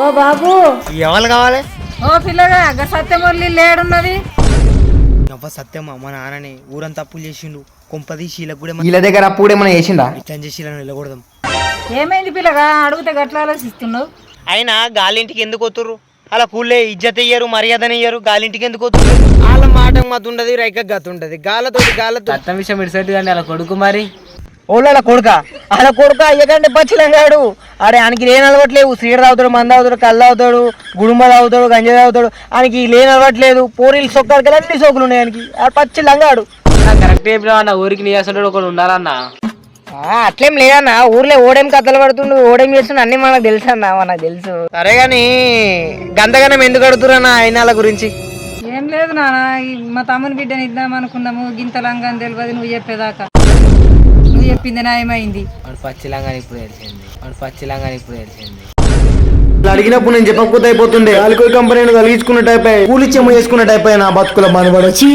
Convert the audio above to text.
ఓ బాబు ఎవరు కావాలి? ఓ పిల్లగా సత్యమురళి లేడున్నది. సత్యమా మా నాన్నని ఊరంతా అప్పులు చేసిండు. కొంపది శీలకు కూడా వీళ్ళ దగ్గర అప్పుడు ఏమైనా చేసిండా? ఇట్లా చేసి వెళ్ళకూడదాం. ఏమైంది పిల్లగా అడిగితే గట్ల ఆలోచిస్తున్నావు? అయినా గాలింటికి ఎందుకు వతుర్రు? అలా కూలే ఇజ్జత ఇయ్యరు, మర్యాదని ఇయ్యరు. గాలింటికి ఎందుకు వతుర్రు? వాళ్ళ మాట మత ఉండదు, రైక గత ఉంటది. గాలతో అర్థం విషయం ఇడిసెట్టు కానీ అలా కొడుకు మరి ఓళ్ళ కొడుక అలా కొడుక అయ్యకంటే పచ్చిలంగాడు. అరే ఆయనకి లేని అలవట్లేవు. సీడ తాగుతాడు, మంద తాగుతాడు, కళ్ళు తాగుతాడు, గుడుంబ తాగుతాడు, గంజ తాగుతాడు. ఆయనకి లేని అలవట్లేదు. పోరీలు సొక్కడికి అన్ని సోకులు ఉన్నాయి ఆయనకి. పచ్చి లంగాడు. కరెక్ట్ చెప్పినా అన్న. ఊరికి నీ అసలు ఒకడు ఉండాలన్నా. అట్లేం లేదన్నా. ఊర్లో ఓడేం కథలు పడుతుండు, ఓడేం చేస్తుండు అన్ని మనకు తెలుసు అన్న. మనకు తెలుసు. సరే గాని గంతగానం ఎందుకు అడుగుతున్నా అయినాల గురించి? ఏం లేదు నాన్న, మా తమ్ముని బిడ్డని ఇద్దాం అనుకున్నాము. గింత లంగా తెలియదు నువ్వు చెప్పేదాకా. నువ్వు చెప్పింది న్యాయమైంది. వాడు పచ్చిలంగా ఇప్పుడు తెలిసింది. అడిగినప్పుడు నేను చెప్పకపోతే అయిపోతుండే. అల్కోయ్ కంపెనీని కలిగించుకున్న టైప్ కూలిచ్చేమో చేసుకున్న టైప్ నా బతుకుల బాధపడొచ్చి